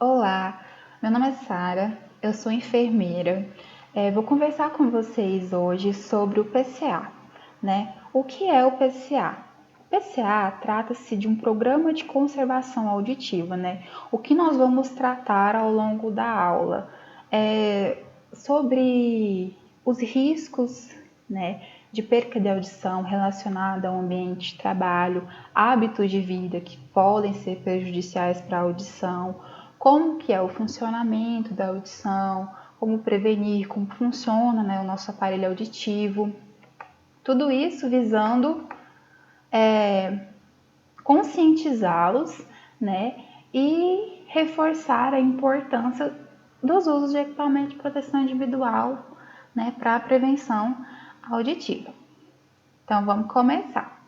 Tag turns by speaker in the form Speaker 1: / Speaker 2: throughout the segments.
Speaker 1: Olá, meu nome é Sara, eu sou enfermeira. Vou conversar com vocês hoje sobre o PCA, né? O que é o PCA? O PCA trata-se de um programa de conservação auditiva, né? O que nós vamos tratar ao longo da aula é sobre os riscos, né, de perca de audição relacionada ao ambiente de trabalho, hábitos de vida que podem ser prejudiciais para a audição, como que é o funcionamento da audição, como prevenir, como funciona, né, o nosso aparelho auditivo. Tudo isso visando conscientizá-los, né, e reforçar a importância dos usos de equipamento de proteção individual, né, para a prevenção auditiva. Então vamos começar,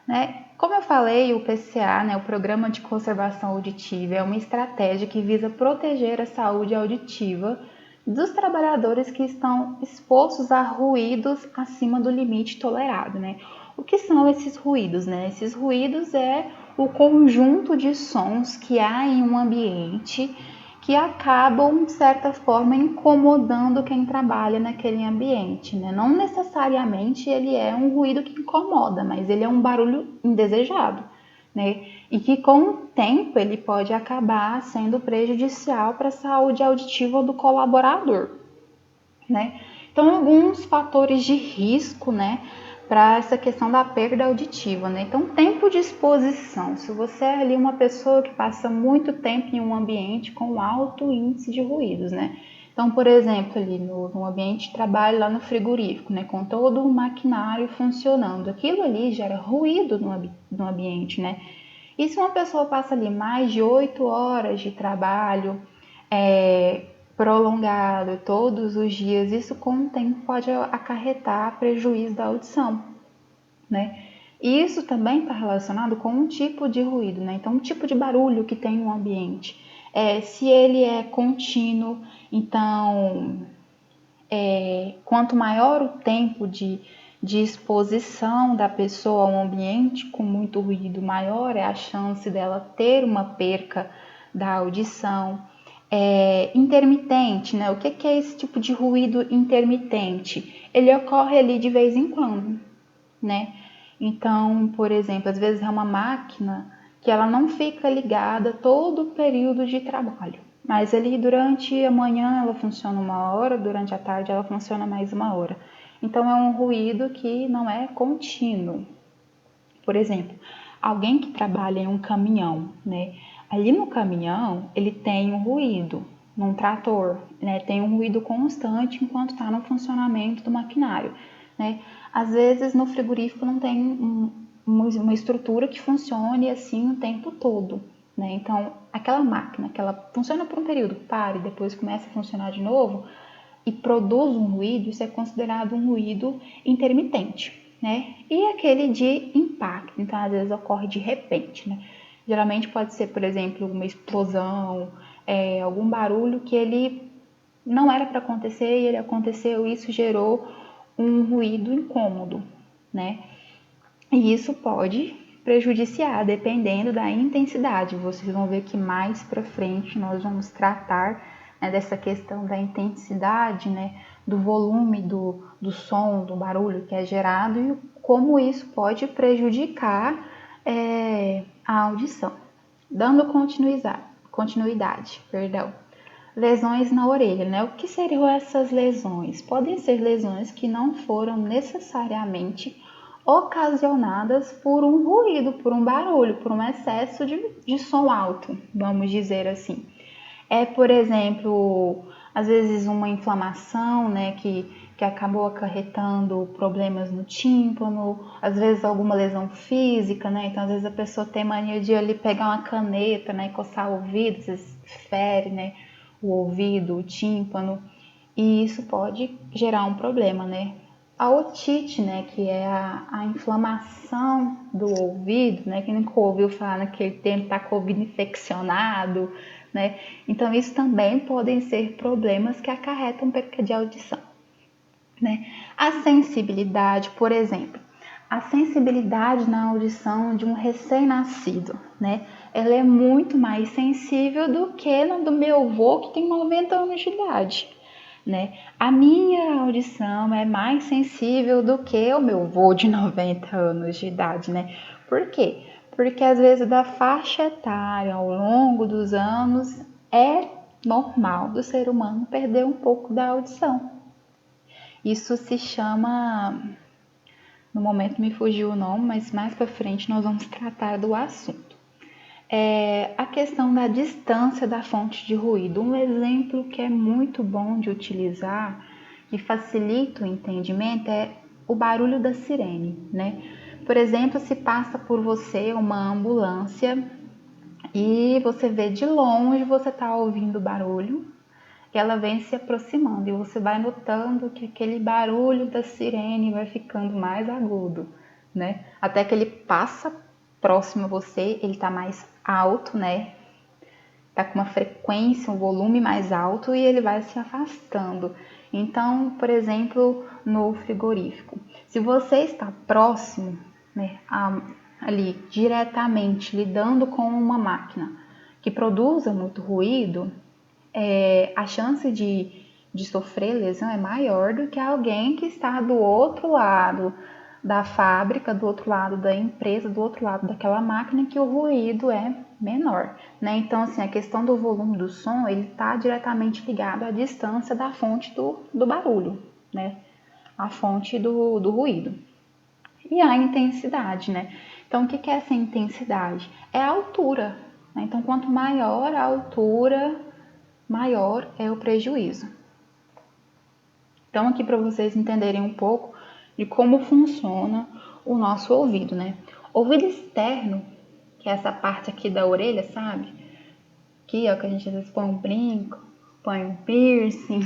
Speaker 1: né? Como eu falei, o PCA, né, o Programa de Conservação Auditiva, é uma estratégia que visa proteger a saúde auditiva dos trabalhadores que estão expostos a ruídos acima do limite tolerado, né? O que são esses ruídos, né? Esses ruídos é o conjunto de sons que há em um ambiente que acabam, de certa forma, incomodando quem trabalha naquele ambiente, né? Não necessariamente ele é um ruído que incomoda, mas ele é um barulho indesejado, né? E que com o tempo ele pode acabar sendo prejudicial para a saúde auditiva do colaborador, né? Então, alguns fatores de risco, né, para essa questão da perda auditiva, né? Então, tempo de exposição. Se você é ali uma pessoa que passa muito tempo em um ambiente com alto índice de ruídos, né? Então, por exemplo, ali no ambiente de trabalho, lá no frigorífico, né, com todo o maquinário funcionando, aquilo ali gera ruído no ambiente, né? E se uma pessoa passa ali mais de 8 horas de trabalho, prolongado todos os dias, isso com o tempo pode acarretar prejuízo da audição, né? E isso também está relacionado com um tipo de ruído, né? Então, um tipo de barulho que tem no ambiente. Se ele é contínuo, então, quanto maior o tempo de exposição da pessoa a um ambiente com muito ruído, maior é a chance dela ter uma perca da audição. Intermitente, né? O que é esse tipo de ruído intermitente? Ele ocorre ali de vez em quando, né? Então, por exemplo, às vezes é uma máquina que ela não fica ligada todo o período de trabalho, mas ali durante a manhã ela funciona 1 hora, durante a tarde ela funciona mais 1 hora. Então é um ruído que não é contínuo. Por exemplo, alguém que trabalha em um caminhão, né? Ali no caminhão ele tem um ruído, num trator, né? Tem um ruído constante enquanto está no funcionamento do maquinário, né? Às vezes no frigorífico não tem uma estrutura que funcione assim o tempo todo, né? Então aquela máquina que ela funciona por um período, para e depois começa a funcionar de novo e produz um ruído, isso é considerado um ruído intermitente, né? E aquele de impacto, então às vezes ocorre de repente, né? Geralmente pode ser, por exemplo, uma explosão, algum barulho que ele não era para acontecer e ele aconteceu e isso gerou um ruído incômodo, né? E isso pode prejudiciar, dependendo da intensidade. Vocês vão ver que mais para frente nós vamos tratar, né, dessa questão da intensidade, né, do volume do som, do barulho que é gerado e como isso pode prejudicar a audição. Dando continuidade, perdão. Lesões na orelha, né? O que seriam essas lesões? Podem ser lesões que não foram necessariamente ocasionadas por um ruído, por um barulho, por um excesso de som alto, vamos dizer assim. Por exemplo, às vezes uma inflamação, né, que acabou acarretando problemas no tímpano, às vezes alguma lesão física, né, então às vezes a pessoa tem mania de ali pegar uma caneta, né, e coçar o ouvido, às vezes fere, né, o ouvido, o tímpano, e isso pode gerar um problema, né. A otite, né, que é a inflamação do ouvido, né, quem nunca ouviu falar naquele tempo tá com o ouvido infeccionado, né, então isso também podem ser problemas que acarretam perca de audição, né. A sensibilidade, por exemplo, a sensibilidade na audição de um recém-nascido, né? Ela é muito mais sensível do que na do meu avô, que tem 90 anos de idade, né? A minha audição é mais sensível do que o meu avô de 90 anos de idade, né? Por quê? Porque às vezes da faixa etária ao longo dos anos é normal do ser humano perder um pouco da audição. Isso se chama, no momento me fugiu o nome, mas mais para frente nós vamos tratar do assunto. A questão da distância da fonte de ruído. Um exemplo que é muito bom de utilizar e facilita o entendimento é o barulho da sirene, né? Por exemplo, se passa por você uma ambulância e você vê de longe, você está ouvindo o barulho, e ela vem se aproximando e você vai notando que aquele barulho da sirene vai ficando mais agudo, né? Até que ele passa próximo a você, ele está mais alto, né? Tá com uma frequência, um volume mais alto e ele vai se afastando. Então, por exemplo, no frigorífico, se você está próximo, né, ali diretamente lidando com uma máquina que produza muito ruído, a chance de sofrer lesão é maior do que alguém que está do outro lado da fábrica, do outro lado da empresa, do outro lado daquela máquina, que o ruído é menor, né? Então, assim, a questão do volume do som, ele está diretamente ligado à distância da fonte do barulho, né? A fonte do ruído. E a intensidade, né? Então, o que é essa intensidade? É a altura, né? Então, quanto maior a altura, maior é o prejuízo. Então, aqui para vocês entenderem um pouco de como funciona o nosso ouvido, né? Ouvido externo, que é essa parte aqui da orelha, sabe? Aqui, ó, que a gente às vezes põe um brinco, põe um piercing.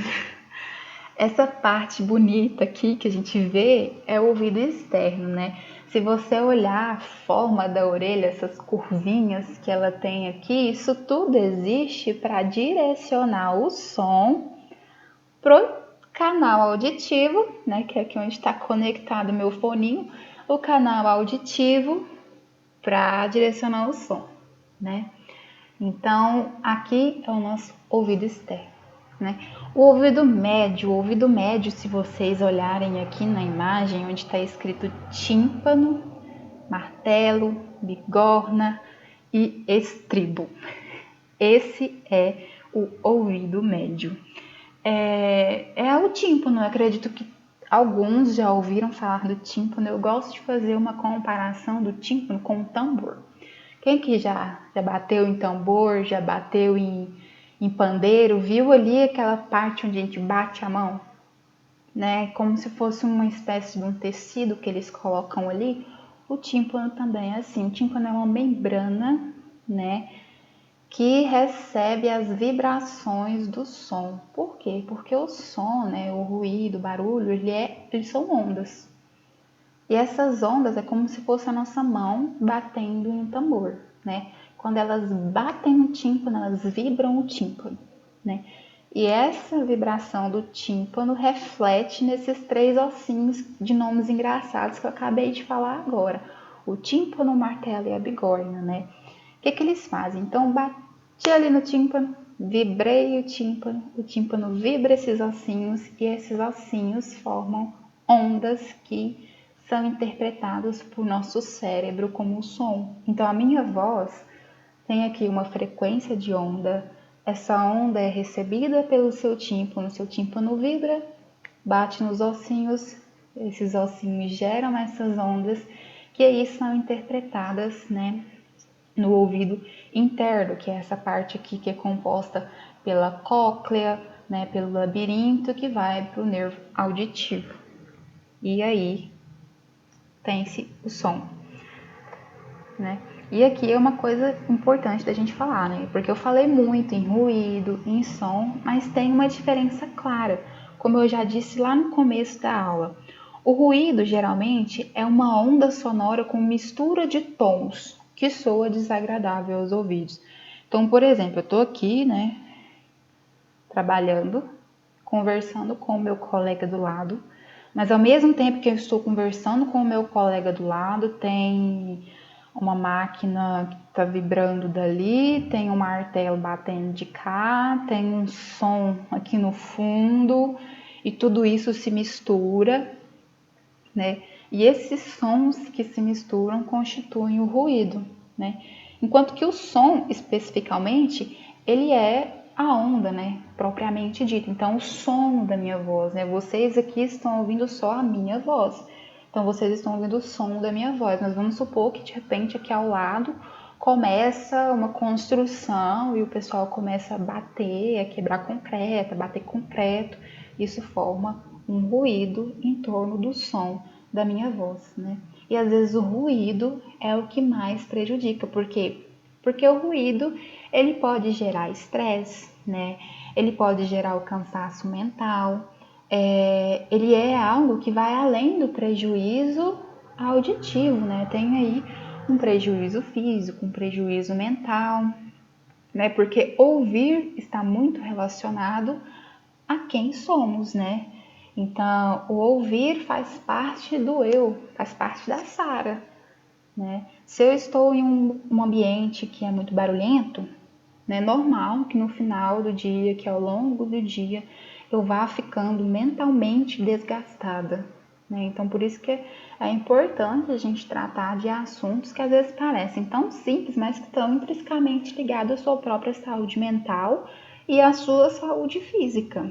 Speaker 1: Essa parte bonita aqui que a gente vê é o ouvido externo, né? Se você olhar a forma da orelha, essas curvinhas que ela tem aqui, isso tudo existe para direcionar o som pro canal auditivo, né, que é aqui onde está conectado o meu foninho, o canal auditivo para direcionar o som, né? Então, aqui é o nosso ouvido externo, né? O ouvido médio, se vocês olharem aqui na imagem onde está escrito tímpano, martelo, bigorna e estribo. Esse é o ouvido médio. É o tímpano. Eu acredito que alguns já ouviram falar do tímpano. Eu gosto de fazer uma comparação do tímpano com o tambor. Quem que já bateu em tambor, já bateu em pandeiro, viu ali aquela parte onde a gente bate a mão? Né? Como se fosse uma espécie de um tecido que eles colocam ali. O tímpano também é assim. O tímpano é uma membrana, né, que recebe as vibrações do som. Por quê? Porque o som, né, o ruído, o barulho, eles são ondas. E essas ondas é como se fosse a nossa mão batendo em um tambor, né? Quando elas batem no tímpano, elas vibram o tímpano, né? E essa vibração do tímpano reflete nesses três ossinhos de nomes engraçados que eu acabei de falar agora. O tímpano, o martelo e a bigorna, né? O que eles fazem? Então, bati ali no tímpano, vibrei o tímpano vibra esses ossinhos e esses ossinhos formam ondas que são interpretados por nosso cérebro como som. Então, a minha voz tem aqui uma frequência de onda, essa onda é recebida pelo seu tímpano vibra, bate nos ossinhos, esses ossinhos geram essas ondas que aí são interpretadas, né, no ouvido interno, que é essa parte aqui que é composta pela cóclea, né, pelo labirinto que vai para o nervo auditivo. E aí tem-se o som, né? E aqui é uma coisa importante da gente falar, né? Porque eu falei muito em ruído, em som, mas tem uma diferença clara, como eu já disse lá no começo da aula. O ruído, geralmente, é uma onda sonora com mistura de tons, que soa desagradável aos ouvidos. Então, por exemplo, eu tô aqui, né, trabalhando, conversando com o meu colega do lado, Mas ao mesmo tempo que eu estou conversando com o meu colega do lado, tem uma máquina que está vibrando dali, tem um martelo batendo de cá, tem um som aqui no fundo, e tudo isso se mistura, né? E esses sons que se misturam constituem o ruído, né? Enquanto que o som, especificamente, ele é a onda, né? Propriamente dita. Então, o som da minha voz, né? Vocês aqui estão ouvindo só a minha voz. Então, vocês estão ouvindo o som da minha voz. Mas vamos supor que, de repente, aqui ao lado começa uma construção e o pessoal começa a bater, a quebrar concreto, a bater concreto. Isso forma um ruído em torno do som da minha voz, né? E às vezes o ruído é o que mais prejudica, porque o ruído ele pode gerar estresse, né? Ele pode gerar o cansaço mental. Ele é algo que vai além do prejuízo auditivo, né? Tem aí um prejuízo físico, um prejuízo mental, né? Porque ouvir está muito relacionado a quem somos, né? Então, o ouvir faz parte do eu, faz parte da Sara, né? Se eu estou em um ambiente que é muito barulhento, né, normal que no final do dia, que ao longo do dia, eu vá ficando mentalmente desgastada, né? Então, por isso que é importante a gente tratar de assuntos que às vezes parecem tão simples, mas que estão intrinsecamente ligados à sua própria saúde mental e à sua saúde física,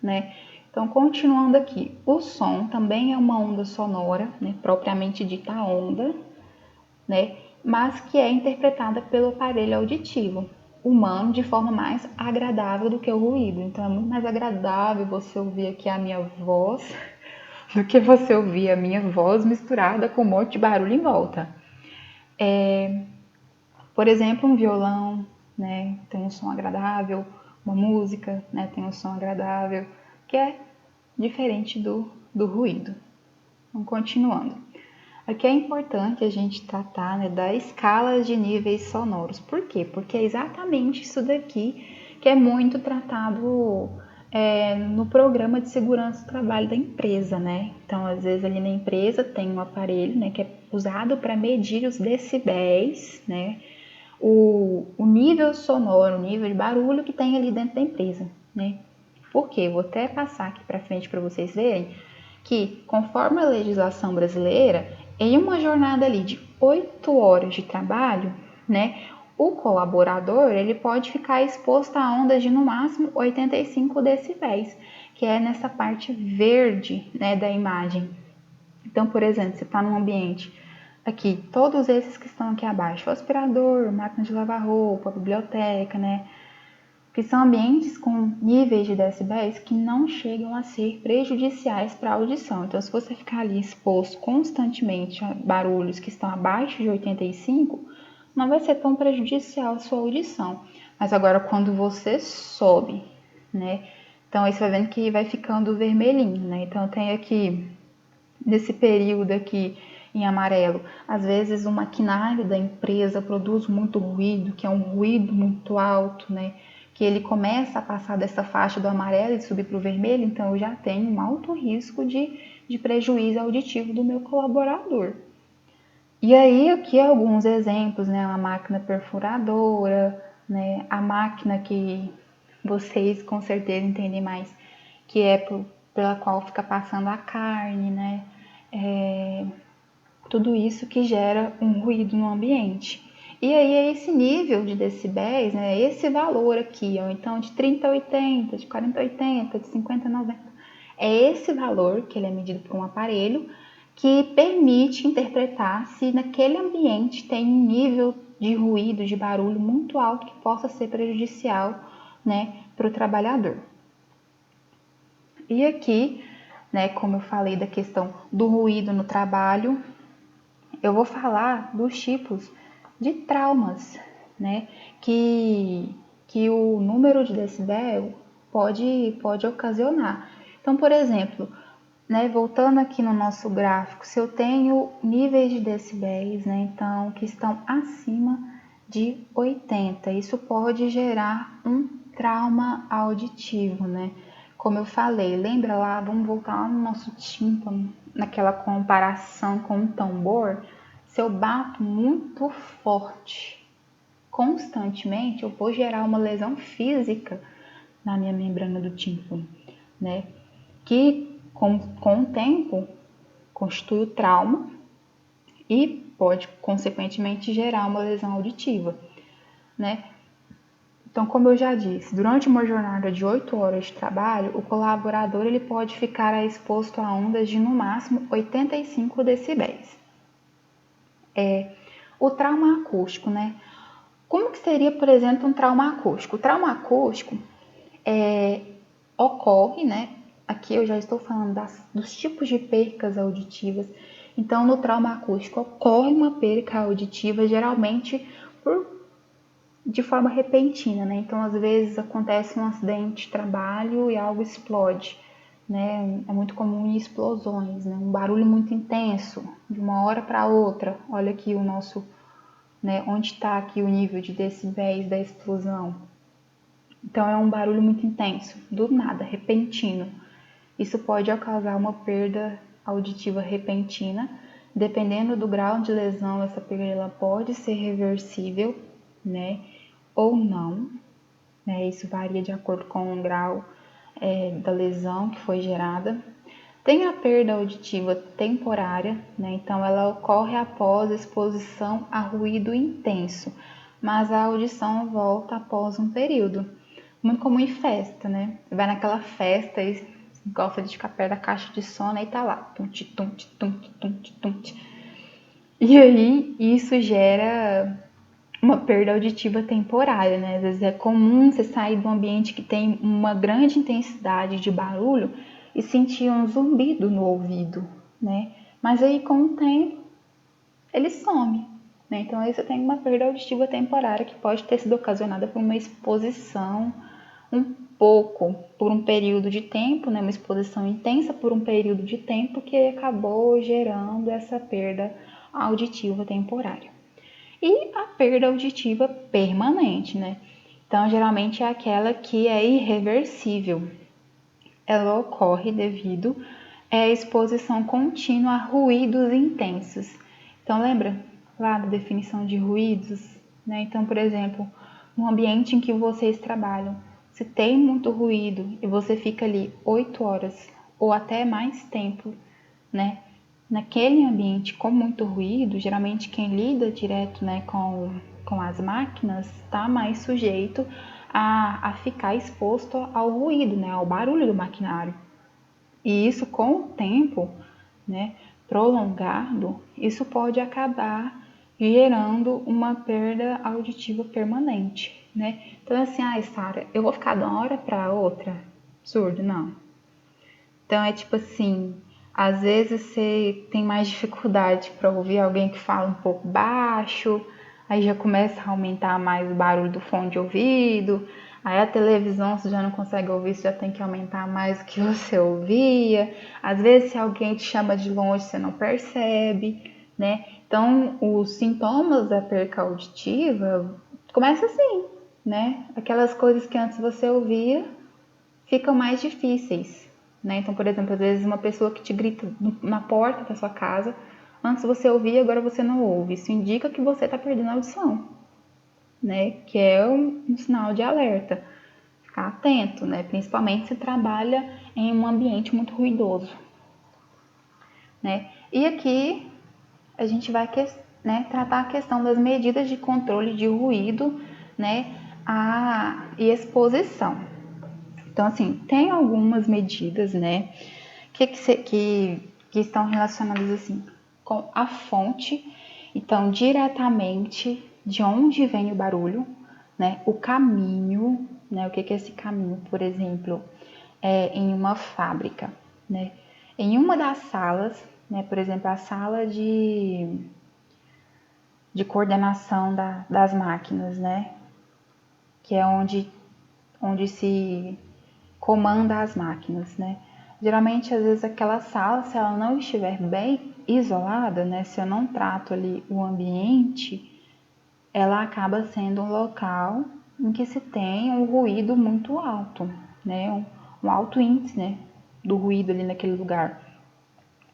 Speaker 1: né? Então, continuando aqui, o som também é uma onda sonora, né, propriamente dita a onda, né, mas que é interpretada pelo aparelho auditivo humano de forma mais agradável do que o ruído. Então, é muito mais agradável você ouvir aqui a minha voz do que você ouvir a minha voz misturada com um monte de barulho em volta. Por exemplo, um violão, né, tem um som agradável, uma música, né, tem um som agradável, que é diferente do ruído. Então, continuando. Aqui é importante a gente tratar, né, da escala de níveis sonoros. Por quê? Porque é exatamente isso daqui que é muito tratado no programa de segurança do trabalho da empresa, né? Então, às vezes ali na empresa tem um aparelho, né, que é usado para medir os decibéis, né? O nível sonoro, o nível de barulho que tem ali dentro da empresa, né? Por quê? Vou até passar aqui para frente para vocês verem que, conforme a legislação brasileira, em uma jornada ali de 8 horas de trabalho, né, o colaborador ele pode ficar exposto a ondas de no máximo 85 decibéis, que é nessa parte verde, né, da imagem. Então, por exemplo, você está num ambiente aqui, todos esses que estão aqui abaixo, o aspirador, máquina de lavar roupa, biblioteca, né, que são ambientes com níveis de decibéis que não chegam a ser prejudiciais para a audição. Então, se você ficar ali exposto constantemente a barulhos que estão abaixo de 85, não vai ser tão prejudicial à sua audição. Mas agora, quando você sobe, né? Então, aí você vai vendo que vai ficando vermelhinho, né? Então, tem aqui, nesse período aqui, em amarelo, às vezes o maquinário da empresa produz muito ruído, que é um ruído muito alto, né? Que ele começa a passar dessa faixa do amarelo e subir para o vermelho, então eu já tenho um alto risco de prejuízo auditivo do meu colaborador. E aí aqui alguns exemplos, né? A máquina perfuradora, né? A máquina que vocês com certeza entendem mais, que é pela qual fica passando a carne, né? Tudo isso que gera um ruído no ambiente. E aí é esse nível de decibéis, né, esse valor aqui, ó, então de 30 a 80, de 40 a 80, de 50 a 90, é esse valor que ele é medido por um aparelho que permite interpretar se naquele ambiente tem um nível de ruído, de barulho muito alto que possa ser prejudicial, né, para o trabalhador. E aqui, né, como eu falei da questão do ruído no trabalho, eu vou falar dos tipos de traumas, né, que o número de decibel pode ocasionar. Então, por exemplo, né, voltando aqui no nosso gráfico, se eu tenho níveis de decibéis, né, então, que estão acima de 80, isso pode gerar um trauma auditivo, né? Como eu falei, lembra lá, vamos voltar lá no nosso tímpano, naquela comparação com um tambor. Se eu bato muito forte, constantemente, eu vou gerar uma lesão física na minha membrana do tímpano, né? Que com o tempo constitui o trauma e pode, consequentemente, gerar uma lesão auditiva, né? Então, como eu já disse, durante uma jornada de 8 horas de trabalho, o colaborador ele pode ficar exposto a ondas de, no máximo, 85 decibéis. O trauma acústico, né? Como que seria, por exemplo, um trauma acústico? O trauma acústico ocorre, né? Aqui eu já estou falando dos tipos de percas auditivas. Então, no trauma acústico ocorre uma perca auditiva, geralmente de forma repentina, né? Então, às vezes acontece um acidente de trabalho e algo explode, né? É muito comum em explosões, né? Um barulho muito intenso, de uma hora para outra. Olha aqui o nosso, né? Onde está aqui o nível de decibéis da explosão. Então, é um barulho muito intenso, do nada, repentino. Isso pode causar uma perda auditiva repentina. Dependendo do grau de lesão, essa perda ela pode ser reversível, né? Ou não. Né? Isso varia de acordo com o grau da lesão que foi gerada. Tem a perda auditiva temporária, né? Então ela ocorre após exposição a ruído intenso, mas a audição volta após um período. Muito comum em festa, né? Você vai naquela festa e gosta de ficar perto da caixa de som, né? E tá lá, tunte, tunte, tunte, tunte, tunte. E aí isso gera uma perda auditiva temporária, né? Às vezes é comum você sair de um ambiente que tem uma grande intensidade de barulho e sentir um zumbido no ouvido, né? Mas aí com o tempo ele some, né? Então aí você tem uma perda auditiva temporária que pode ter sido ocasionada por uma exposição um pouco por um período de tempo, né? Uma exposição intensa por um período de tempo que acabou gerando essa perda auditiva temporária. E a perda auditiva permanente, né? Então, geralmente é aquela que é irreversível. Ela ocorre devido à exposição contínua a ruídos intensos. Então, lembra lá da definição de ruídos? Né? Então, por exemplo, no ambiente em que vocês trabalham, se tem muito ruído e você fica ali 8 horas ou até mais tempo, né? Naquele ambiente com muito ruído, geralmente quem lida direto, né, com as máquinas está mais sujeito a ficar exposto ao ruído, né, ao barulho do maquinário. E isso com o tempo, né, prolongado, isso pode acabar gerando uma perda auditiva permanente, né? Então assim, Sara, eu vou ficar de uma hora para outra surdo? Não. Então é tipo assim, às vezes você tem mais dificuldade para ouvir alguém que fala um pouco baixo, aí já começa a aumentar mais o barulho do fone de ouvido, aí a televisão você já não consegue ouvir, você já tem que aumentar mais o que você ouvia. Às vezes se alguém te chama de longe, você não percebe, né? Então os sintomas da perca auditiva começam assim, né? Aquelas coisas que antes você ouvia ficam mais difíceis, né? Então, por exemplo, às vezes uma pessoa que te grita na porta da sua casa, antes você ouvia, agora você não ouve. Isso indica que você está perdendo a audição, né? Que é um sinal de alerta. Ficar atento, né? Principalmente se trabalha em um ambiente muito ruidoso, né? E aqui a gente vai tratar a questão das medidas de controle de ruído, né? E exposição. Então, assim, tem algumas medidas, né, que estão relacionadas, assim, com a fonte. Então, diretamente de onde vem o barulho, né, o caminho, né, o que é esse caminho, por exemplo, em uma fábrica, né, em uma das salas, né, por exemplo, a sala de coordenação das máquinas, né, que é onde se comanda as máquinas, né? Geralmente, às vezes, aquela sala, se ela não estiver bem isolada, né? Se eu não trato ali o ambiente, ela acaba sendo um local em que se tem um ruído muito alto, né? um alto índice, né, do ruído ali naquele lugar.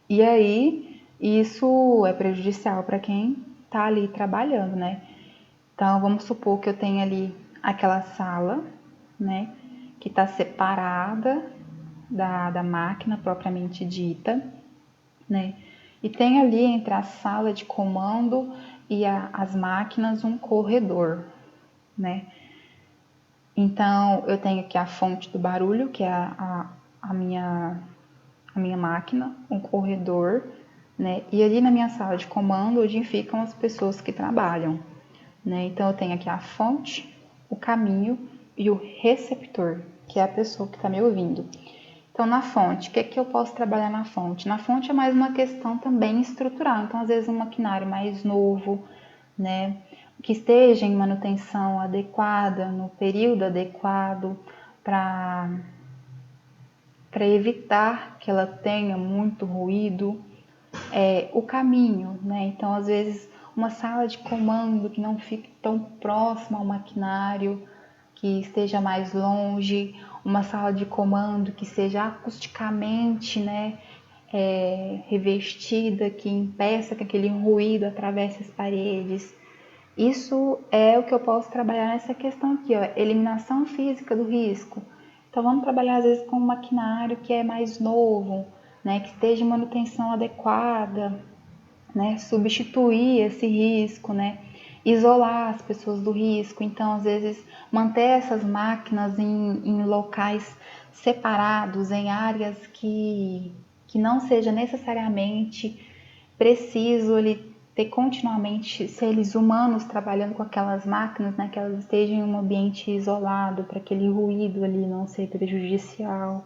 Speaker 1: E aí, isso é prejudicial para quem está ali trabalhando, né? Então, vamos supor que eu tenha ali aquela sala, né, que está separada da máquina propriamente dita, né? E tem ali entre a sala de comando e as máquinas um corredor, né? Então, eu tenho aqui a fonte do barulho, que é a minha máquina, um corredor, né? E ali na minha sala de comando, onde ficam as pessoas que trabalham, né? Então, eu tenho aqui a fonte, o caminho e o receptor, que é a pessoa que está me ouvindo. Então, na fonte, o que é que eu posso trabalhar na fonte? Na fonte é mais uma questão também estrutural. Então, às vezes, um maquinário mais novo, né, que esteja em manutenção adequada, no período adequado, para evitar que ela tenha muito ruído. O caminho, né? Então, às vezes, uma sala de comando que não fique tão próxima ao maquinário, que esteja mais longe, uma sala de comando que seja acusticamente, né, revestida, que impeça que aquele ruído atravesse as paredes. Isso é o que eu posso trabalhar nessa questão aqui, ó, eliminação física do risco. Então vamos trabalhar às vezes com um maquinário que é mais novo, né, que esteja em manutenção adequada, né, substituir esse risco, né, isolar as pessoas do risco. Então, às vezes, manter essas máquinas em locais separados, em áreas que não seja necessariamente preciso ele ter continuamente seres humanos trabalhando com aquelas máquinas, né, que elas estejam em um ambiente isolado para aquele ruído ali não ser prejudicial.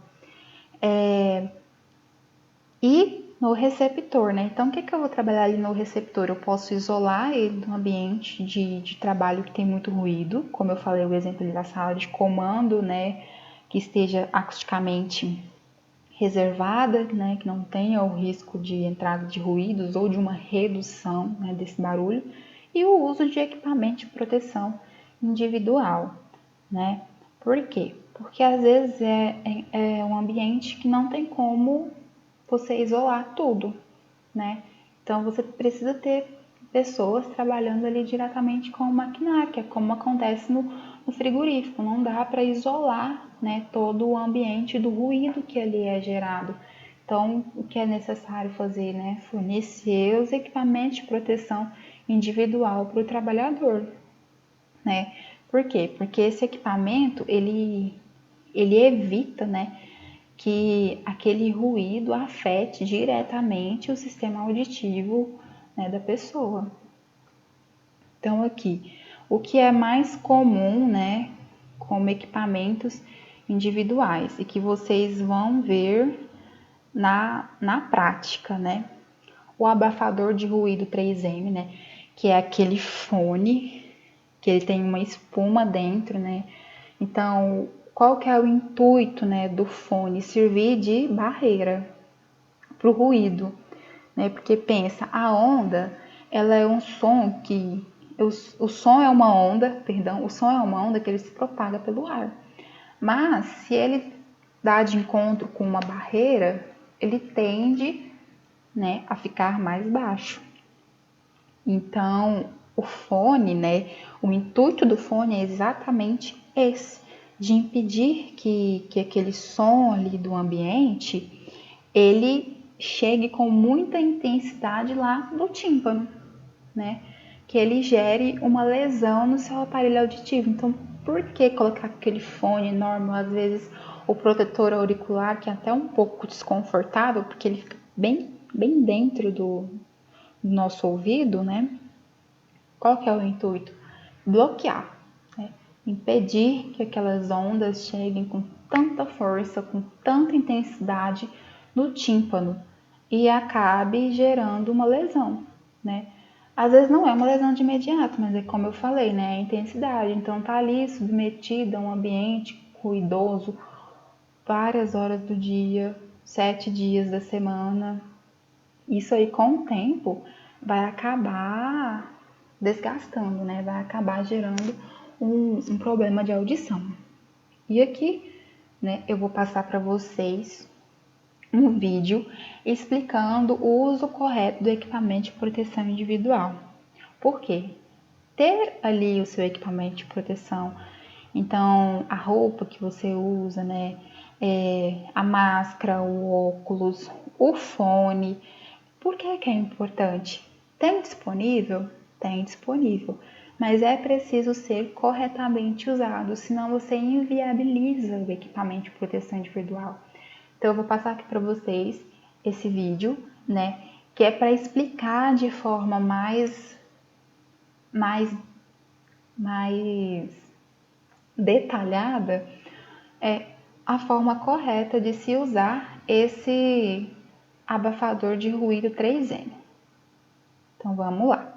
Speaker 1: E no receptor, né? Então, o que eu vou trabalhar ali no receptor? Eu posso isolar ele de um ambiente de trabalho que tem muito ruído, como eu falei, o exemplo ali da sala de comando, né? Que esteja acusticamente reservada, né? Que não tenha o risco de entrada de ruídos ou de uma redução, né, desse barulho. E o uso de equipamento de proteção individual, né? Por quê? Porque às vezes é um ambiente que não tem como você isolar tudo, né? Então você precisa ter pessoas trabalhando ali diretamente com o maquinário, que é como acontece no frigorífico. Não dá para isolar, né, todo o ambiente do ruído que ali é gerado. Então, o que é necessário fazer, né? Fornecer os equipamentos de proteção individual para o trabalhador, né? Por quê? Porque esse equipamento, ele evita, né, que aquele ruído afete diretamente o sistema auditivo, né, da pessoa. Então, aqui, o que é mais comum, né, como equipamentos individuais e que vocês vão ver na prática, né? O abafador de ruído 3M, né, que é aquele fone que ele tem uma espuma dentro, né? Então, qual que é o intuito, né, do fone? Servir de barreira para o ruído, né? Porque pensa, a onda, ela é um som que o som é uma onda, perdão, o som é uma onda que ele se propaga pelo ar. Mas se ele dá de encontro com uma barreira, ele tende, né, a ficar mais baixo. Então, o fone, né, o intuito do fone é exatamente esse, de impedir que aquele som ali do ambiente, ele chegue com muita intensidade lá no tímpano, né, que ele gere uma lesão no seu aparelho auditivo. Então, por que colocar aquele fone normal, às vezes o protetor auricular, que é até um pouco desconfortável, porque ele fica bem dentro do nosso ouvido, né? Qual que é o intuito? Bloquear, né? Impedir que aquelas ondas cheguem com tanta força, com tanta intensidade no tímpano e acabe gerando uma lesão, né? Às vezes não é uma lesão de imediato, mas é como eu falei, né? A intensidade. Então tá ali submetida a um ambiente ruidoso várias horas do dia, 7 dias da semana. Isso aí com o tempo vai acabar desgastando, Vai acabar gerando um problema de audição. E aqui né, eu vou passar para vocês um vídeo explicando o uso correto do equipamento de proteção individual. Por quê? Ter ali o seu equipamento de proteção, então a roupa que você usa, né, a máscara, o óculos, o fone. Por que é importante? Tem disponível? Tem disponível, mas é preciso ser corretamente usado, senão você inviabiliza o equipamento de proteção individual. Então eu vou passar aqui para vocês esse vídeo, né, que é para explicar de forma mais detalhada a forma correta de se usar esse abafador de ruído 3M. Então vamos lá.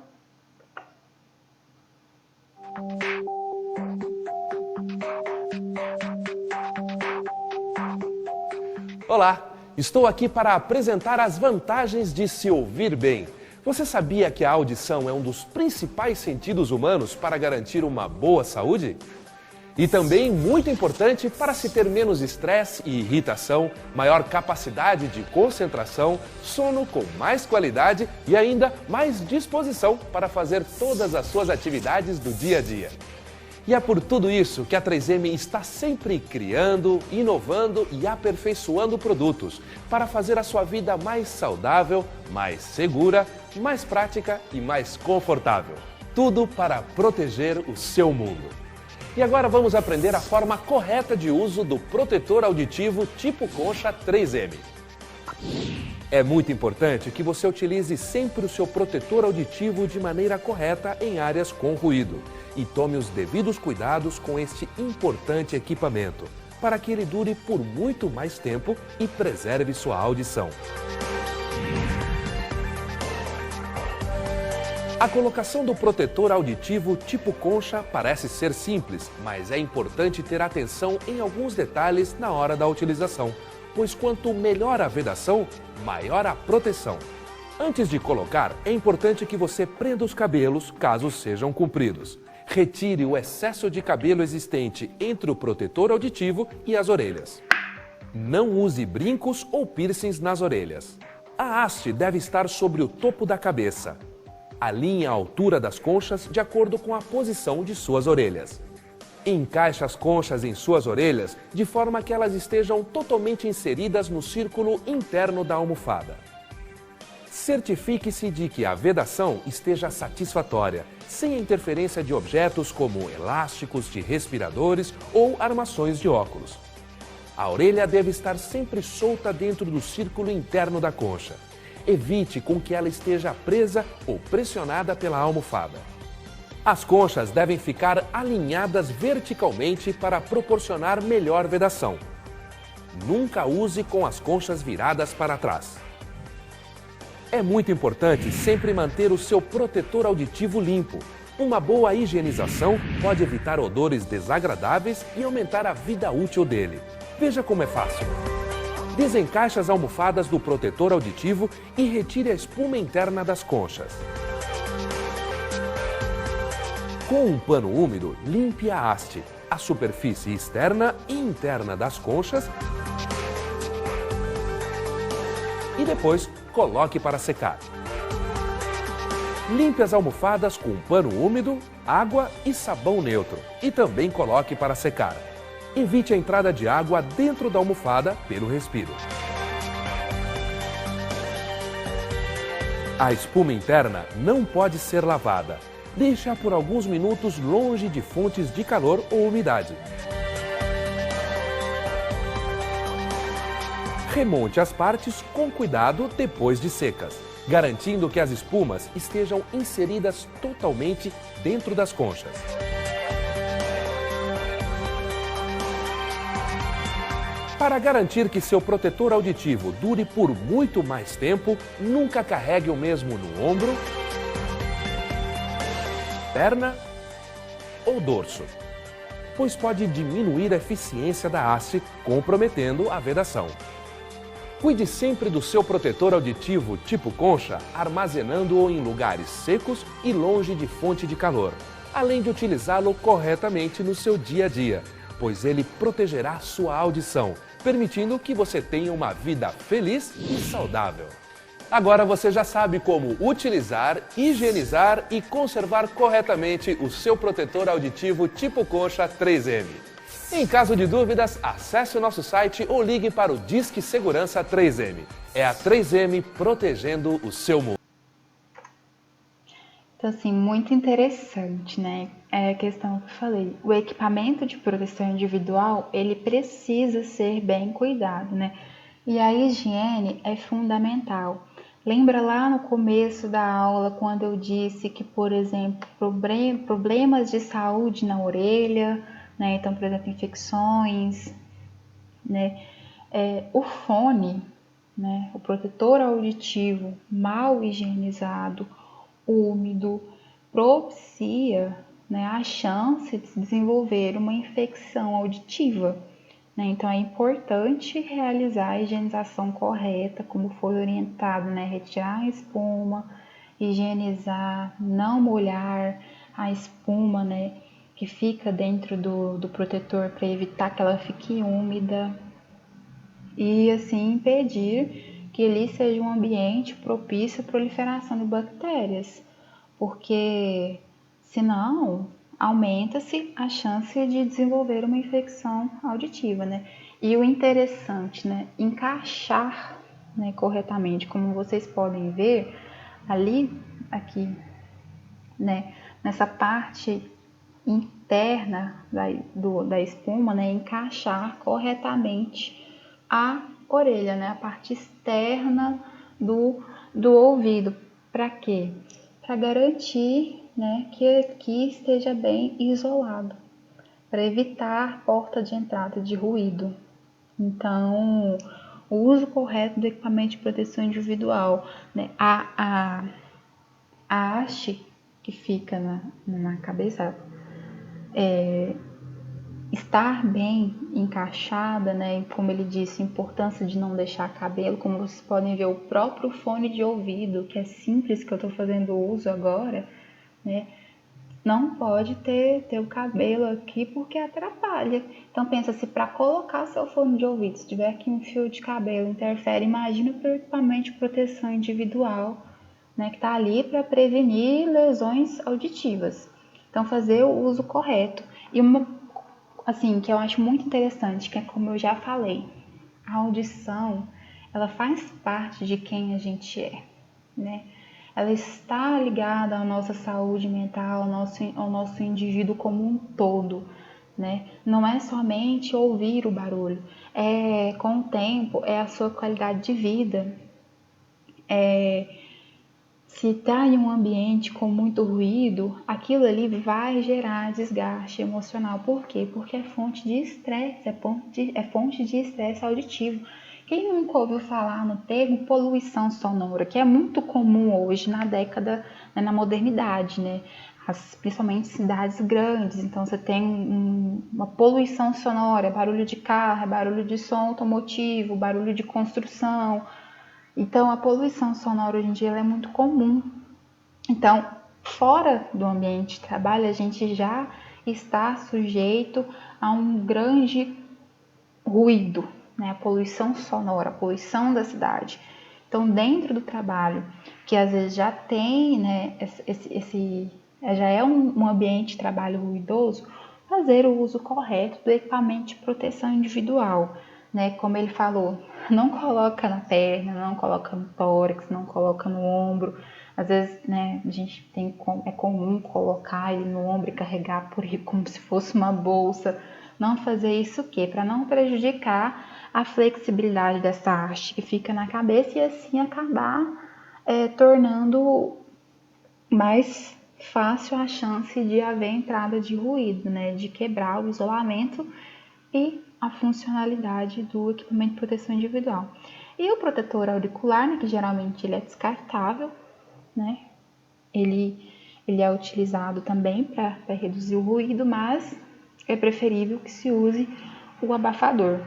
Speaker 2: Olá, estou aqui para apresentar as vantagens de se ouvir bem. Você sabia que a audição é um dos principais sentidos humanos para garantir uma boa saúde? E também muito importante para se ter menos estresse e irritação, maior capacidade de concentração, sono com mais qualidade e ainda mais disposição para fazer todas as suas atividades do dia a dia. E é por tudo isso que a 3M está sempre criando, inovando e aperfeiçoando produtos para fazer a sua vida mais saudável, mais segura, mais prática e mais confortável. Tudo para proteger o seu mundo. E agora vamos aprender a forma correta de uso do protetor auditivo tipo concha 3M. É muito importante que você utilize sempre o seu protetor auditivo de maneira correta em áreas com ruído e tome os devidos cuidados com este importante equipamento, para que ele dure por muito mais tempo e preserve sua audição. A colocação do protetor auditivo tipo concha parece ser simples, mas é importante ter atenção em alguns detalhes na hora da utilização, pois quanto melhor a vedação, maior a proteção. Antes de colocar, é importante que você prenda os cabelos, caso sejam compridos. Retire o excesso de cabelo existente entre o protetor auditivo e as orelhas. Não use brincos ou piercings nas orelhas. A haste deve estar sobre o topo da cabeça. Alinhe a altura das conchas de acordo com a posição de suas orelhas. Encaixe as conchas em suas orelhas de forma que elas estejam totalmente inseridas no círculo interno da almofada. Certifique-se de que a vedação esteja satisfatória, sem a interferência de objetos como elásticos de respiradores ou armações de óculos. A orelha deve estar sempre solta dentro do círculo interno da concha. Evite com que ela esteja presa ou pressionada pela almofada. As conchas devem ficar alinhadas verticalmente para proporcionar melhor vedação. Nunca use com as conchas viradas para trás. É muito importante sempre manter o seu protetor auditivo limpo. Uma boa higienização pode evitar odores desagradáveis e aumentar a vida útil dele. Veja como é fácil. Desencaixe as almofadas do protetor auditivo e retire a espuma interna das conchas. Com um pano úmido, limpe a haste, a superfície externa e interna das conchas e depois coloque para secar. Limpe as almofadas com um pano úmido, água e sabão neutro e também coloque para secar. Evite a entrada de água dentro da almofada pelo respiro. A espuma interna não pode ser lavada. Deixe-a por alguns minutos longe de fontes de calor ou umidade. Remonte as partes com cuidado depois de secas, garantindo que as espumas estejam inseridas totalmente dentro das conchas. Para garantir que seu protetor auditivo dure por muito mais tempo, nunca carregue o mesmo no ombro, perna ou dorso, pois pode diminuir a eficiência da haste, comprometendo a vedação. Cuide sempre do seu protetor auditivo tipo concha, armazenando-o em lugares secos e longe de fonte de calor, além de utilizá-lo corretamente no seu dia a dia, pois ele protegerá sua audição, permitindo que você tenha uma vida feliz e saudável. Agora você já sabe como utilizar, higienizar e conservar corretamente o seu protetor auditivo tipo concha 3M. Em caso de dúvidas, acesse o nosso site ou ligue para o Disque Segurança 3M. É a 3M protegendo o seu mundo.
Speaker 1: Então, assim, muito interessante, né? É a questão que eu falei. O equipamento de proteção individual, ele precisa ser bem cuidado, né? E a higiene é fundamental. Lembra lá no começo da aula, quando eu disse que, por exemplo, problemas de saúde na orelha, né? Então, por exemplo, infecções, né? O fone, né? O protetor auditivo mal higienizado, úmido, propicia, né, a chance de se desenvolver uma infecção auditiva. Né? Então, é importante realizar a higienização correta, como foi orientado, né? Retirar a espuma, higienizar, não molhar a espuma, né? Que fica dentro do protetor para evitar que ela fique úmida e assim impedir que ele seja um ambiente propício à proliferação de bactérias, porque senão aumenta-se a chance de desenvolver uma infecção auditiva, né? E o interessante, né, encaixar, né, corretamente, como vocês podem ver ali, aqui, né, nessa parte interna da espuma, né, encaixar corretamente a orelha, né, a parte externa do ouvido. Para quê? Para garantir, né, que aqui esteja bem isolado, para evitar porta de entrada de ruído. Então, o uso correto do equipamento de proteção individual, né, a haste que fica na cabeça, estar bem encaixada, né? E como ele disse, a importância de não deixar cabelo, como vocês podem ver, o próprio fone de ouvido, que é simples, que eu estou fazendo uso agora, né? Não pode ter o cabelo aqui porque atrapalha. Então pensa, se para colocar seu fone de ouvido, se tiver aqui um fio de cabelo, interfere, imagina para o equipamento de proteção individual, né, que está ali para prevenir lesões auditivas. Então fazer o uso correto. E uma, assim, que eu acho muito interessante, que é como eu já falei, a audição, ela faz parte de quem a gente é, né? Ela está ligada à nossa saúde mental, ao nosso indivíduo como um todo, né? Não é somente ouvir o barulho, com o tempo, é a sua qualidade de vida. Se está em um ambiente com muito ruído, aquilo ali vai gerar desgaste emocional. Por quê? Porque é fonte de estresse, é fonte de estresse auditivo. Quem nunca ouviu falar no termo poluição sonora, que é muito comum hoje na década, né, na modernidade, né? Principalmente cidades grandes, então você tem uma poluição sonora, barulho de carro, barulho de som automotivo, barulho de construção. Então, a poluição sonora hoje em dia ela é muito comum. Então, fora do ambiente de trabalho, a gente já está sujeito a um grande ruído, né? A poluição sonora, a poluição da cidade. Então, dentro do trabalho, que às vezes já tem, né, já é um ambiente de trabalho ruidoso, fazer o uso correto do equipamento de proteção individual, né? Como ele falou, não coloca na perna, não coloca no tórax, não coloca no ombro. Às vezes, né, é comum colocar ele no ombro e carregar por aí como se fosse uma bolsa. Não fazer isso o quê? Para não prejudicar a flexibilidade dessa haste que fica na cabeça e assim acabar tornando mais fácil a chance de haver entrada de ruído, né? De quebrar o isolamento e a funcionalidade do equipamento de proteção individual. E o protetor auricular, né, que geralmente ele é descartável, né? Ele é utilizado também para reduzir o ruído, mas é preferível que se use o abafador.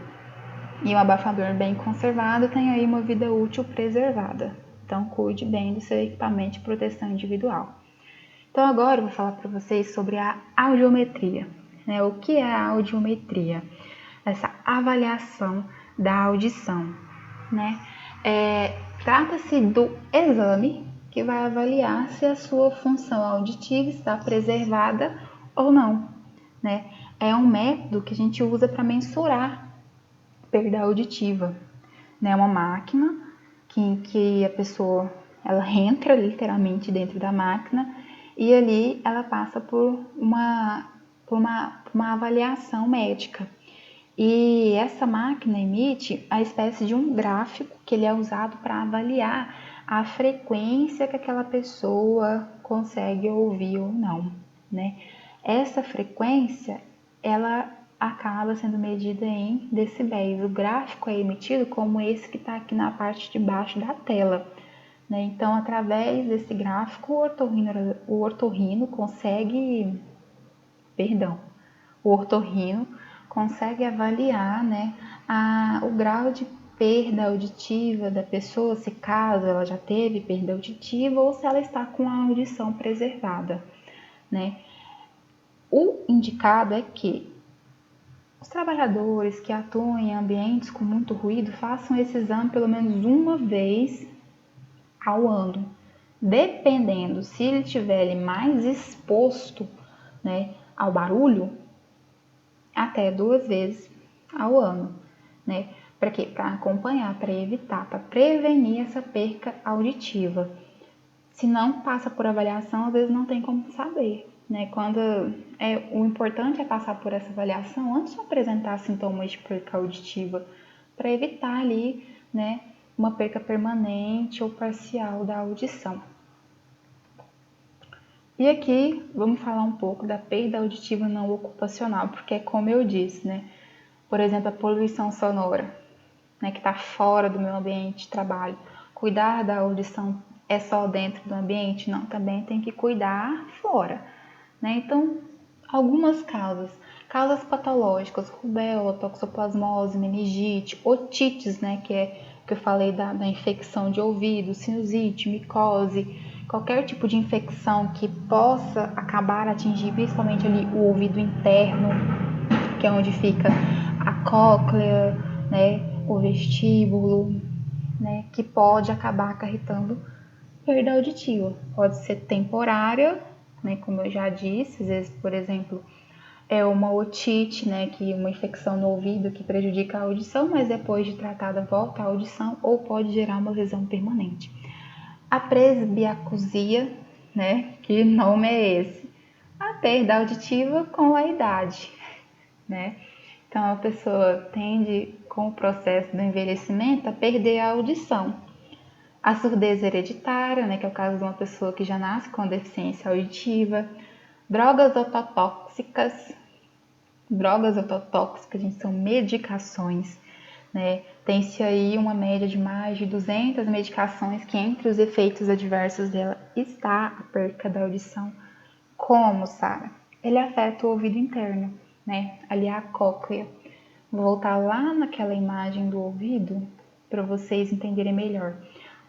Speaker 1: E o abafador bem conservado tem aí uma vida útil preservada. Então, cuide bem do seu equipamento de proteção individual. Então, agora eu vou falar para vocês sobre a audiometria. né? O que é a audiometria? Essa avaliação da audição, né? Trata-se do exame que vai avaliar se a sua função auditiva está preservada ou não, né? É um método que a gente usa para mensurar perda auditiva, né? Uma máquina que a pessoa ela entra literalmente dentro da máquina e ali ela passa por uma avaliação médica. E essa máquina emite a espécie de um gráfico que ele é usado para avaliar a frequência que aquela pessoa consegue ouvir ou não, né? Essa frequência, ela acaba sendo medida em decibéis. O gráfico é emitido como esse que está aqui na parte de baixo da tela, né? Então, através desse gráfico, o otorrino consegue avaliar, né, o grau de perda auditiva da pessoa, se caso ela já teve perda auditiva ou se ela está com a audição preservada, né? O indicado é que os trabalhadores que atuam em ambientes com muito ruído façam esse exame pelo menos uma vez ao ano, dependendo se ele estiver mais exposto, né, ao barulho, até 2 vezes ao ano, né? Para quê? Para acompanhar, para evitar, para prevenir essa perca auditiva. Se não passa por avaliação, às vezes não tem como saber, né? O importante é passar por essa avaliação antes de apresentar sintomas de perca auditiva, para evitar ali, né, uma perca permanente ou parcial da audição. E aqui vamos falar um pouco da perda auditiva não ocupacional, porque é como eu disse, né? Por exemplo, a poluição sonora, né, que está fora do meu ambiente de trabalho. Cuidar da audição é só dentro do ambiente? Não, também tem que cuidar fora, né? Então, algumas causas patológicas, rubéola, toxoplasmose, meningite, otites, né, que é que eu falei da infecção de ouvido, sinusite, micose, qualquer tipo de infecção que possa acabar atingir principalmente ali o ouvido interno, que é onde fica a cóclea, né, o vestíbulo, né, que pode acabar acarretando perda auditiva. Pode ser temporária, né, como eu já disse, às vezes, por exemplo, é uma otite, né, que é uma infecção no ouvido que prejudica a audição, mas depois de tratada volta a audição ou pode gerar uma lesão permanente. A presbiacusia, né, que nome é esse? A perda auditiva com a idade, né? Então a pessoa tende, com o processo do envelhecimento, a perder a audição. A surdez hereditária, né, que é o caso de uma pessoa que já nasce com deficiência auditiva. Drogas ototóxicas, gente, são medicações, né? Tem-se aí uma média de mais de 200 medicações que entre os efeitos adversos dela está a perca da audição. Como, Sara? Ele afeta o ouvido interno, né? Ali a cóclea. Vou voltar lá naquela imagem do ouvido para vocês entenderem melhor.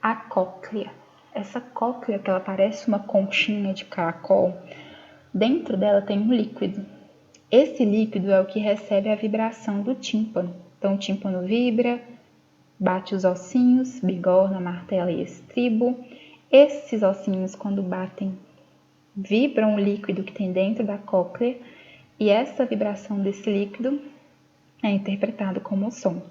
Speaker 1: A cóclea. Essa cóclea que ela parece uma conchinha de caracol, dentro dela tem um líquido. Esse líquido é o que recebe a vibração do tímpano. Então o tímpano vibra, bate os ossinhos, bigorna, martela e estribo. Esses ossinhos, quando batem, vibram o líquido que tem dentro da cóclea e essa vibração desse líquido é interpretado como som,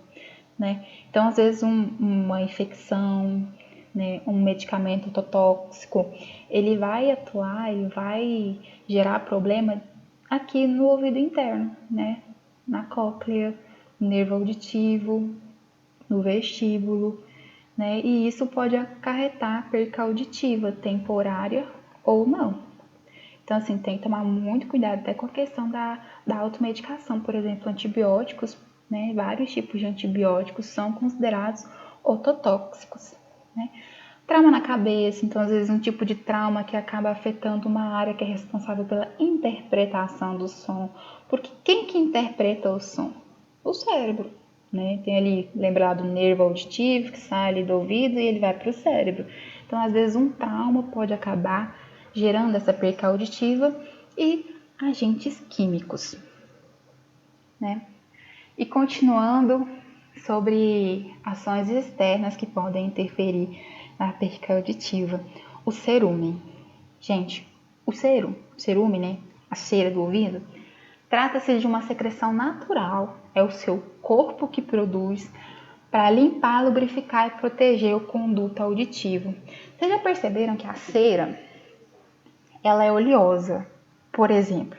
Speaker 1: né? Então, às vezes, uma infecção, né, um medicamento tóxico, ele vai atuar, ele vai gerar problema aqui no ouvido interno, né? Na cóclea, no nervo auditivo, no vestíbulo, né? E isso pode acarretar perca auditiva temporária ou não. Então, assim, tem que tomar muito cuidado até com a questão da automedicação. Por exemplo, antibióticos, né? Vários tipos de antibióticos são considerados ototóxicos, né? Trauma na cabeça, então, às vezes, um tipo de trauma que acaba afetando uma área que é responsável pela interpretação do som. Porque quem que interpreta o som? O cérebro, né? Tem ali, lembrado, o nervo auditivo que sai ali do ouvido e ele vai para o cérebro. Então, às vezes, um trauma pode acabar gerando essa perca auditiva e agentes químicos, né? E continuando sobre ações externas que podem interferir na perca auditiva. O cerume. Gente, o cerume, né? A cera do ouvido, trata-se de uma secreção natural. É o seu corpo que produz para limpar, lubrificar e proteger o conduto auditivo. Vocês já perceberam que a cera, ela é oleosa, por exemplo?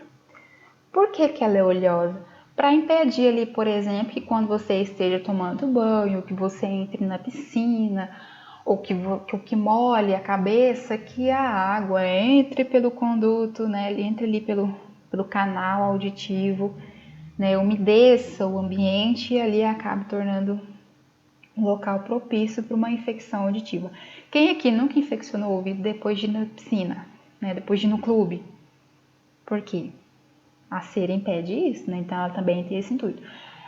Speaker 1: Por que ela é oleosa? Para impedir ali, por exemplo, que quando você esteja tomando banho, que você entre na piscina, ou que molhe a cabeça, que a água entre pelo conduto, né? Entre ali pelo canal auditivo, né? Umedeça o ambiente e ali acabe tornando um local propício para uma infecção auditiva. Quem aqui nunca infeccionou o ouvido depois de ir na piscina, né? Depois de ir no clube? Por quê? A cera impede isso, né? Então ela também tem esse intuito.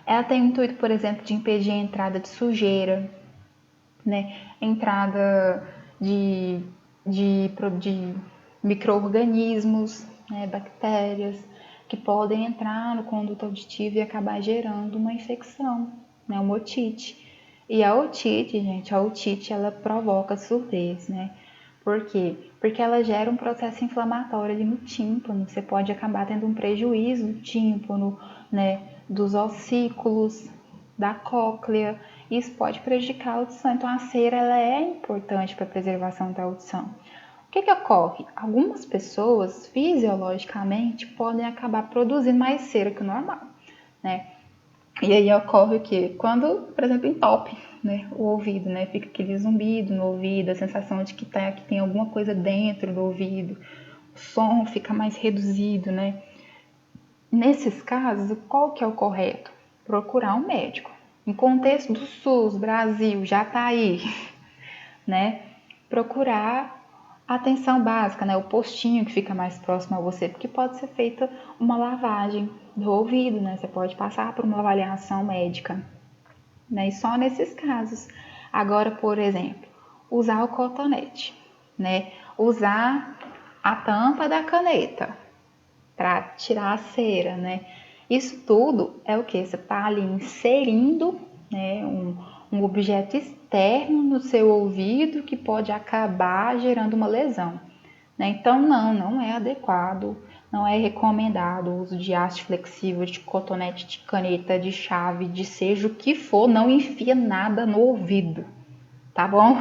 Speaker 1: Ela tem o intuito, por exemplo, de impedir a entrada de sujeira, né? Entrada de micro-organismos, né? Bactérias, que podem entrar no conduto auditivo e acabar gerando uma infecção, né? Uma otite. E a otite, gente, ela provoca surdez, né? Por quê? Porque ela gera um processo inflamatório ali no tímpano. Você pode acabar tendo um prejuízo do tímpano, né? Dos ossículos, da cóclea. Isso pode prejudicar a audição. Então, a cera ela é importante para a preservação da audição. O que ocorre? Algumas pessoas, fisiologicamente, podem acabar produzindo mais cera que o normal, né? E aí ocorre o quê? Quando, por exemplo, entope, né, o ouvido, né? Fica aquele zumbido no ouvido, a sensação de que tem alguma coisa dentro do ouvido, o som fica mais reduzido, né? Nesses casos, qual que é o correto? Procurar um médico. Em contexto do SUS, Brasil, já tá aí, né? Procurar atenção básica, né? O postinho que fica mais próximo a você, porque pode ser feita uma lavagem do ouvido, né? Você pode passar por uma avaliação médica, né? E só nesses casos. Agora, por exemplo, usar o cotonete, né? Usar a tampa da caneta para tirar a cera, né? Isso tudo é o que? Você está ali inserindo, né, um objeto externo no seu ouvido que pode acabar gerando uma lesão, né? Então, não é adequado, não é recomendado o uso de haste flexível, de cotonete, de caneta, de chave, de seja o que for, não enfia nada no ouvido, tá bom?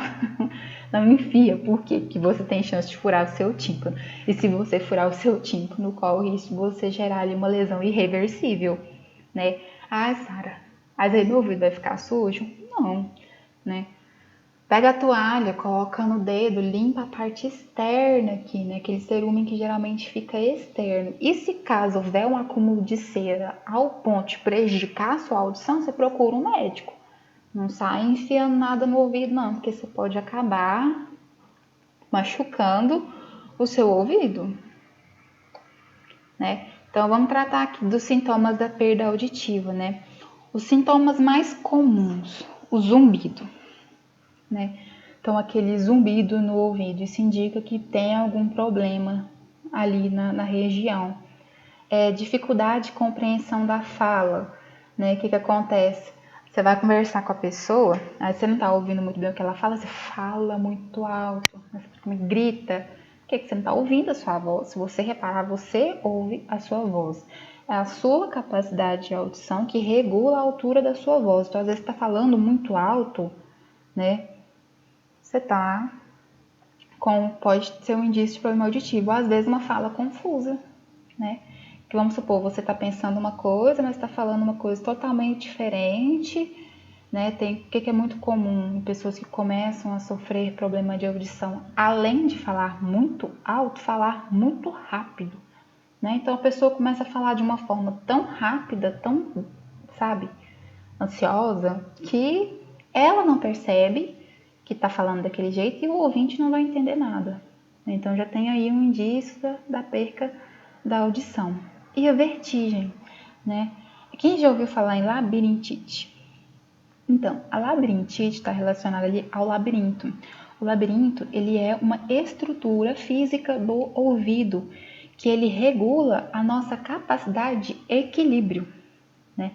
Speaker 1: Não enfia, por quê? Porque você tem chance de furar o seu tímpano. E se você furar o seu tímpano, qual o risco de você gerar ali uma lesão irreversível, né? Ah, Sara, mas aí meu ouvido vai ficar sujo? Não, né? Pega a toalha, coloca no dedo, limpa a parte externa aqui, né? Aquele cerume que geralmente fica externo. E se caso houver um acúmulo de cera ao ponto de prejudicar a sua audição, você procura um médico. Não sai enfiando nada no ouvido, não, porque você pode acabar machucando o seu ouvido, né? Então, vamos tratar aqui dos sintomas da perda auditiva, né? Os sintomas mais comuns, o zumbido, né? Então, aquele zumbido no ouvido, isso indica que tem algum problema ali na região. Dificuldade de compreensão da fala, né? O que acontece? Você vai conversar com a pessoa, aí você não está ouvindo muito bem o que ela fala, você fala muito alto, você grita. Por que você não está ouvindo a sua voz? Se você reparar, você ouve a sua voz. É a sua capacidade de audição que regula a altura da sua voz. Então, às vezes, você está falando muito alto, né? Você está pode ser um indício de problema auditivo. Ou, às vezes, uma fala confusa, né? Que vamos supor, você está pensando uma coisa, mas está falando uma coisa totalmente diferente, né? O que é muito comum em pessoas que começam a sofrer problema de audição, além de falar muito alto, falar muito rápido, né? Então a pessoa começa a falar de uma forma tão rápida, tão, sabe, ansiosa, que ela não percebe que está falando daquele jeito e o ouvinte não vai entender nada. Então já tem aí um indício da perca da audição. E a vertigem, né? Quem já ouviu falar em labirintite? Então, a labirintite está relacionada ali ao labirinto. O labirinto, ele é uma estrutura física do ouvido, que ele regula a nossa capacidade de equilíbrio, né?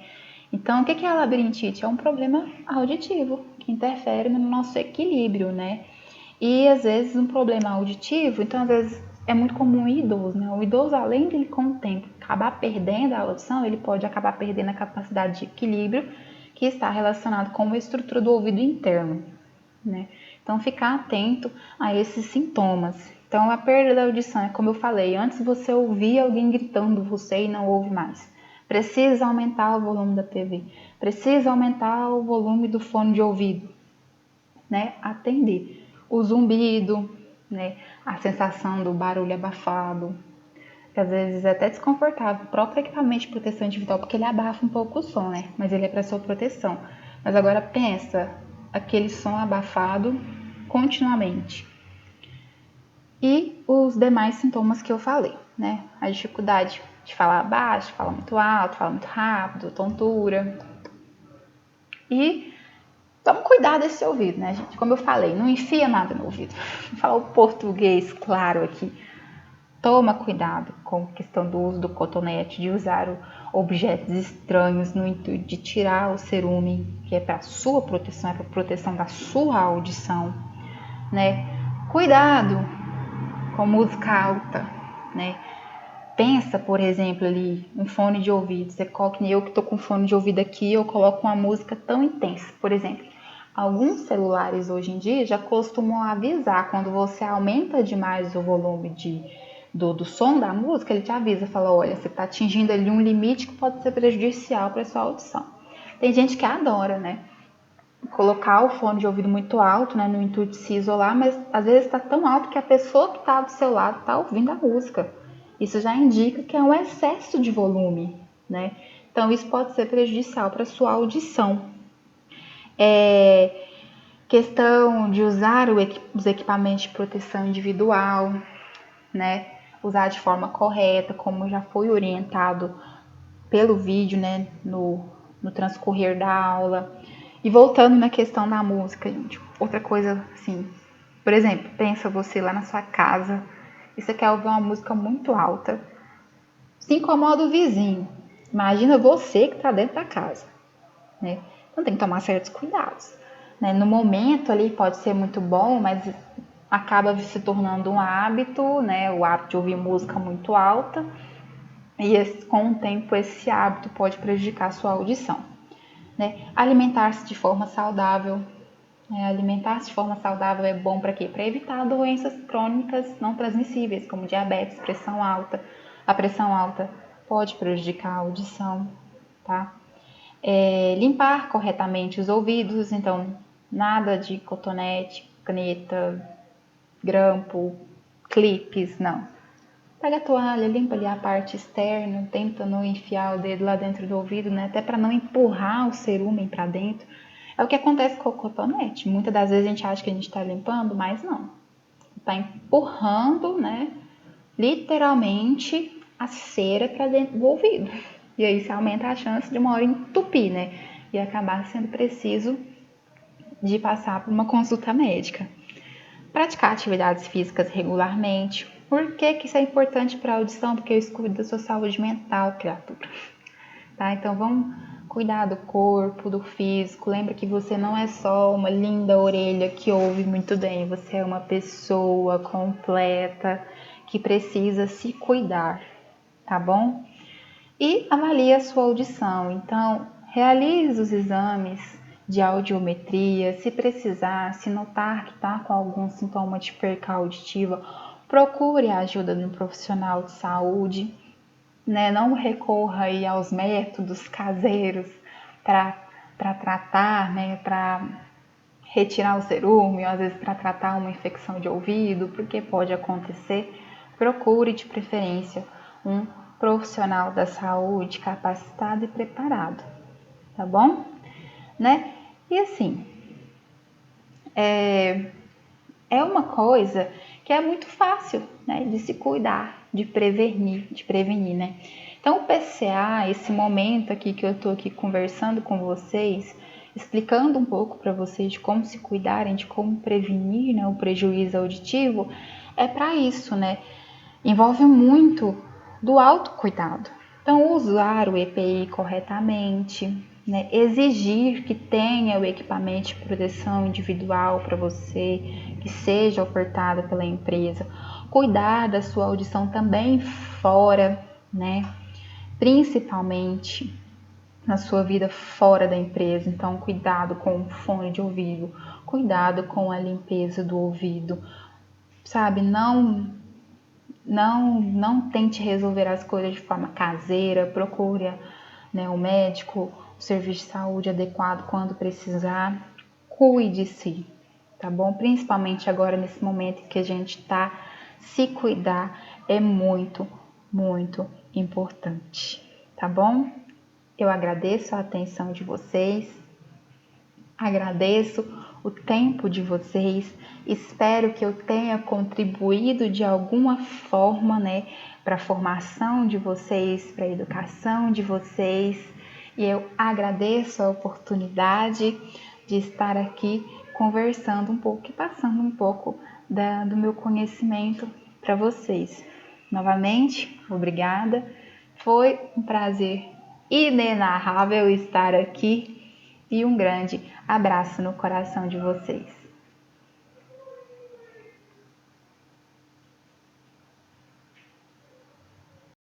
Speaker 1: Então, o que é a labirintite? É um problema auditivo que interfere no nosso equilíbrio, né? E às vezes um problema auditivo, então às vezes é muito comum em idoso, né? O idoso, além de ele com o tempo acabar perdendo a audição, ele pode acabar perdendo a capacidade de equilíbrio que está relacionado com a estrutura do ouvido interno, né? Então ficar atento a esses sintomas. Então a perda da audição é como eu falei, antes você ouvia alguém gritando você e não ouve mais. Precisa aumentar o volume da TV, precisa aumentar o volume do fone de ouvido, né? Atender o zumbido, né? A sensação do barulho abafado, que às vezes é até desconfortável. O próprio equipamento de proteção individual, porque ele abafa um pouco o som, né? Mas ele é para sua proteção. Mas agora pensa, aquele som abafado continuamente. E os demais sintomas que eu falei, né? A dificuldade de falar baixo, falar muito alto, falar muito rápido, tontura. E toma cuidado desse ouvido, né, gente? Como eu falei, não enfia nada no ouvido. Vou falar o português claro aqui. Toma cuidado com a questão do uso do cotonete, de usar objetos estranhos no intuito de tirar o cerume, que é para a sua proteção, é para a proteção da sua audição, né? Cuidado com música alta, né? Pensa, por exemplo, ali, um fone de ouvido. Você coloca, eu que estou com fone de ouvido aqui, eu coloco uma música tão intensa. Por exemplo, alguns celulares hoje em dia já costumam avisar quando você aumenta demais o volume do som da música, ele te avisa, fala, olha, você está atingindo ali um limite que pode ser prejudicial para a sua audição. Tem gente que adora, né? Colocar o fone de ouvido muito alto, né, no intuito de se isolar, mas às vezes está tão alto que a pessoa que está do seu lado está ouvindo a música. Isso já indica que é um excesso de volume, né? Então isso pode ser prejudicial para a sua audição. Questão de usar os equipamentos de proteção individual, né? Usar de forma correta, como já foi orientado pelo vídeo, né? No transcorrer da aula. E voltando na questão da música, gente, outra coisa assim, por exemplo, pensa você lá na sua casa e você quer ouvir uma música muito alta, se incomoda o vizinho, imagina você que está dentro da casa, né? Então tem que tomar certos cuidados, né? No momento ali pode ser muito bom, mas acaba se tornando um hábito, né? O hábito de ouvir música muito alta, e com o tempo esse hábito pode prejudicar a sua audição. Né? Alimentar-se de forma saudável. Alimentar-se de forma saudável é bom para quê? Para evitar doenças crônicas não transmissíveis, como diabetes, pressão alta. A pressão alta pode prejudicar a audição, tá? Limpar corretamente os ouvidos, então nada de cotonete, caneta, grampo, clipes, não. Pega a toalha, limpa ali a parte externa, tenta não enfiar o dedo lá dentro do ouvido, né? Até para não empurrar o cerumen para dentro. É o que acontece com o cotonete. Muitas das vezes a gente acha que a gente está limpando, mas não. Está empurrando, né? Literalmente a cera para dentro do ouvido. E aí isso aumenta a chance de uma hora entupir, né? E acabar sendo preciso de passar por uma consulta médica. Praticar atividades físicas regularmente. Por que isso é importante para a audição? Porque isso cuida da sua saúde mental, criatura. Tá? Então vamos cuidar do corpo, do físico. Lembra que você não é só uma linda orelha que ouve muito bem. Você é uma pessoa completa que precisa se cuidar, tá bom? E avalie a sua audição. Então, realize os exames de audiometria. Se precisar, se notar que está com algum sintoma de perca auditiva, procure a ajuda de um profissional de saúde, né? Não recorra aí aos métodos caseiros para tratar, né? Para retirar o cerume, ou às vezes para tratar uma infecção de ouvido, porque pode acontecer. Procure de preferência um profissional da saúde capacitado e preparado, tá bom? Né? E assim, é uma coisa que é muito fácil, né, de se cuidar, de prevenir, né? Então o PCA, esse momento aqui que eu tô aqui conversando com vocês, explicando um pouco para vocês de como se cuidarem, de como prevenir, né, o prejuízo auditivo, é para isso, né? Envolve muito do autocuidado, Então, usar o EPI corretamente, né? Exigir que tenha o equipamento de proteção individual para você, que seja ofertado pela empresa. Cuidar da sua audição também fora, né? Principalmente na sua vida fora da empresa. Então, cuidado com o fone de ouvido, cuidado com a limpeza do ouvido, sabe? Não tente resolver as coisas de forma caseira, procure, né, o médico, o serviço de saúde adequado quando precisar. Cuide-se, tá bom? Principalmente agora nesse momento que a gente tá, se cuidar é muito, muito importante, tá bom? Eu agradeço a atenção de vocês, agradeço o tempo de vocês, espero que eu tenha contribuído de alguma forma, né, para a formação de vocês, para a educação de vocês, e eu agradeço a oportunidade de estar aqui conversando um pouco e passando um pouco do meu conhecimento para vocês. Novamente, obrigada, foi um prazer inenarrável estar aqui e um grande abraço no coração de vocês.